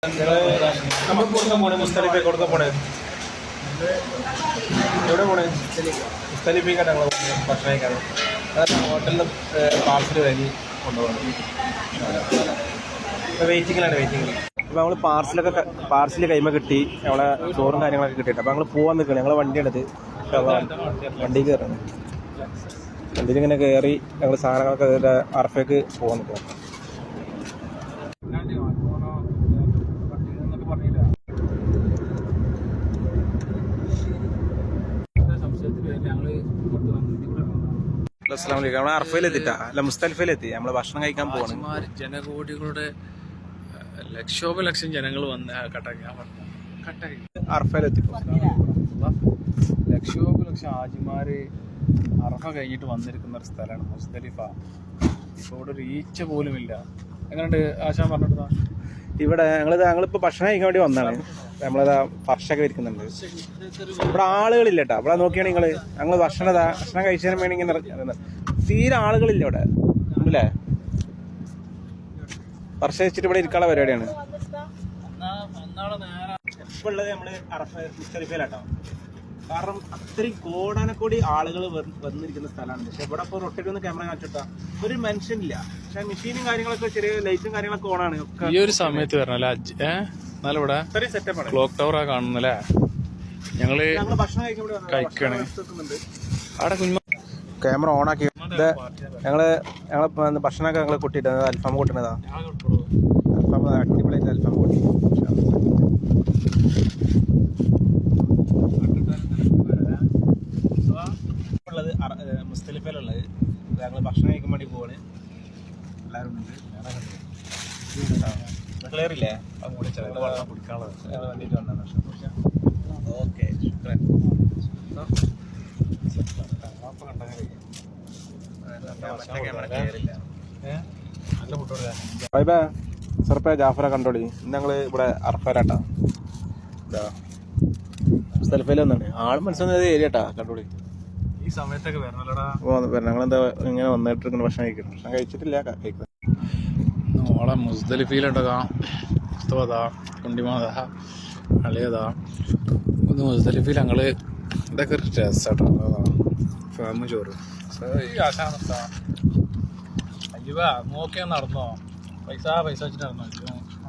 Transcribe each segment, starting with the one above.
നമ്മൾ കൊടുക്കാൻ പോണേ മുസ്തലിഫ കൊടുക്കാൻ പോണേ എവിടെ പോണേ മുസ്തലിഫിക്കാണ് ഞങ്ങൾ ഭക്ഷണം കഴിക്കാൻ അതാണ് ഹോട്ടലിൽ പാർസൽ കഴിഞ്ഞ് കൊണ്ടുപോകണം വെയിറ്റിങ്ങിലാണ് വെയിറ്റിങ്ങിൽ. അപ്പോൾ നമ്മൾ പാർസൽ കൈമ കിട്ടി നമ്മളെ ചോറും കാര്യങ്ങളൊക്കെ കിട്ടിയിട്ട് അപ്പോൾ ഞങ്ങൾ പോകാൻ നിൽക്കണം. ഞങ്ങൾ വണ്ടിയാണിത് വണ്ടി കയറണം. വണ്ടിയിൽ ഇങ്ങനെ കയറി ഞങ്ങൾ സാധനങ്ങളൊക്കെ അർഫയ്ക്ക് പോകാൻ നിൽക്കണം. നമ്മൾ അർഫയിലെത്തിട്ടാ അല്ല മുസ്തലിഫയിലെത്തി. നമ്മള് ഭക്ഷണം കഴിക്കാൻ പോവാണ്. ജനകോടികളുടെ ലക്ഷോപലക്ഷം ജനങ്ങൾ വന്ന് അർഫയിലെത്തി. ലക്ഷോപലക്ഷം ഹാജിമാര് അർഫ കഴിഞ്ഞിട്ട് വന്നിരിക്കുന്ന ഒരു സ്ഥലമാണ് മുസ്തലിഫ. ഇപ്പൊ ഇവിടെ ഒരു ഈച്ച പോലുമില്ല. എങ്ങനെയുണ്ട് ആശാൻ പറഞ്ഞിട്ട്? ഇവിടെ ഞങ്ങളിപ്പോ ഭക്ഷണം കഴിക്കാൻ വേണ്ടി വന്നാണ്. നമ്മളതാ ഫർഷൊക്കെ ഇരിക്കുന്നുണ്ട്. ഇവിടെ ആളുകളില്ല കേട്ടോ. ഇവിടെ നോക്കിയാണ് ഞങ്ങൾ ഭക്ഷണം കഴിച്ചതിന് വേണ്ടി ഇങ്ങനെ തീരെ ആളുകളില്ല ഇവിടെ ഉണ്ടല്ലേ. ഫർഷ വെച്ചിട്ട് ഇവിടെ ഇരിക്കാനുള്ള പരിപാടിയാണ് ഇപ്പൊ ഉള്ളത്. നമ്മള് മുസ്തലിഫയിലാട്ടോ. കാരണം അത്രയും കോടാനക്കോടി ആളുകൾ വന്നിരിക്കുന്ന സ്ഥലമാണ്. പക്ഷെ ഇവിടെ ഇപ്പോൾ റൊട്ടേറ്റ് ക്യാമറ കാണിച്ചിട്ടാ ഒരു മനുഷ്യനില്ല. പക്ഷെ മെഷീനും കാര്യങ്ങളൊക്കെ ചെറിയ ലൈറ്റും കാര്യങ്ങളൊക്കെ ഓണാണ്. ഈ ഒരു സമയത്ത് വരണല്ലേ ഇവിടെ സെറ്റപ്പാണ്. ക്ലോക്ക് ടവറാ കാണുന്നല്ലേ. ഞങ്ങള് ഭക്ഷണം കഴിക്കണേ അവിടെ കുഞ്ഞു ക്യാമറ ഓണാക്കി ഞങ്ങള് ഭക്ഷണമൊക്കെ ഞങ്ങൾ കൂട്ടിയിട്ട് അൽഫാം കൂട്ടുന്നതാ. അൽഫാം അടിപൊളിയായിട്ട് അൽഫാം കൂട്ടി. ഉള്ളത് മുസ്തലിഫയിലുള്ളത്. ഞങ്ങൾ ഭക്ഷണം കഴിക്കാൻ വേണ്ടി പോവാണ്. എല്ലാവരും ഉണ്ട്. ക്ലിയർ ഇല്ലേ? വെള്ളം കുടിക്കാനുള്ളത് വേണ്ടിയിട്ട് വന്നതാണ്. ഓക്കെ ചെറുപ്പ ജാഫറെ കണ്ടോളി. ഞങ്ങള് ഇവിടെ അർഫയിലാട്ടാ. മുസ്തലിഫയിൽ വന്നാണ്. ആള് മനസ്സിലായത് ഏരിയട്ടാ. കണ്ടോളി. ഈ സമയത്തൊക്കെ വരണല്ലടാ. ഞങ്ങളെന്താ ഇങ്ങനെ വന്നിട്ട് ഭക്ഷണം കഴിക്കണം. ഭക്ഷണം കഴിച്ചിട്ടില്ല കഴിക്കുന്നത്. ഓളെ മുസ്തലിഫയിലുണ്ടതാ കുണ്ടിമാതാ അളിയതാ ഒന്ന് മുസ്തലിഫയിൽ ഞങ്ങള് ഇതൊക്കെ ഒരു രസാട്ടോ. ഫാമ് ചോറ് ഈ ആശാനെത്താ അയ്യവ നോക്കിയാ നടന്നോ. പൈസ വെച്ചിട്ട് നടന്നോ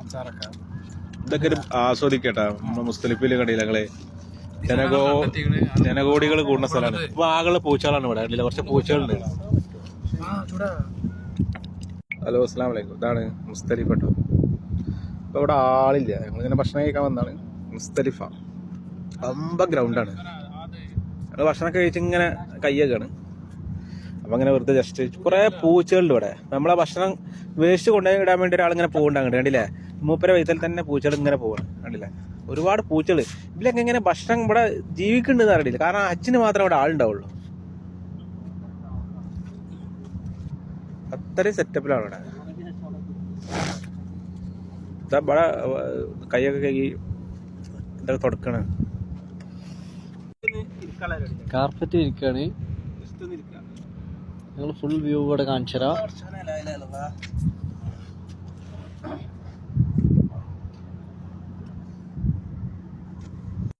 അച്ചാറൊക്കെ. ഇതൊക്കെ ഒരു ആസ്വദിക്കട്ടാ. മുസ്തലിഫയിൽ കണ്ടില്ല ഞങ്ങള്. ജനകോടികൾ കൂടുന്ന സ്ഥലമാണ്. ഇപ്പൊ ആകെ പൂച്ചകളാണ് ഇവിടെ. കണ്ടില്ല കുറച്ച് പൂച്ചകളുണ്ട്. ഹലോ അസ്സലാമു അലൈക്കും. ഇതാണ് മുസ്തലിഫ കേട്ടോ. ഇപ്പൊ ഇവിടെ ആളില്ല. ഞങ്ങളിങ്ങനെ ഭക്ഷണം കഴിക്കാൻ വന്നാണ്. മുസ്തലിഫ ഗ്രൗണ്ടാണ്. ഞങ്ങൾ ഭക്ഷണം കഴിച്ച് ഇങ്ങനെ കയ്യൊക്കെയാണ്. അപ്പൊ അങ്ങനെ വെറുതെ ജസ്റ്റ് കുറെ പൂച്ചകളുണ്ട് ഇവിടെ. നമ്മളെ ഭക്ഷണം വേസ്റ്റ് കൊണ്ടുപോയി ഇടാൻ വേണ്ടി ഒരാളിങ്ങനെ പോകുന്നുണ്ട്. കണ്ടില്ലേ? മൂപ്പര വയറ്റിൽ തന്നെ പൂച്ചകൾ ഇങ്ങനെ പോവാണ്. കണ്ടില്ലേ? ഒരുപാട് പൂച്ചകൾ. ഇതിലൊക്കെ ഇങ്ങനെ ഭക്ഷണം ഇവിടെ ജീവിക്കുന്നുണ്ടെന്ന് അറിയില്ല. കാരണം അച്ഛന് മാത്രമേ ഇവിടെ ആളുണ്ടാവുള്ളൂ. അത്രയും സെറ്റപ്പിലാണ് ഇവിടെ. ഇവിടെ കൈയൊക്കെ കഴുകി ഇതൊക്കെ തുടക്കണ കാർപ്പറ്റ് ഇരിക്കാണ്. ഞങ്ങൾ ഫുൾ വ്യൂ ഇവിടെ കാണിച്ചു തരാം.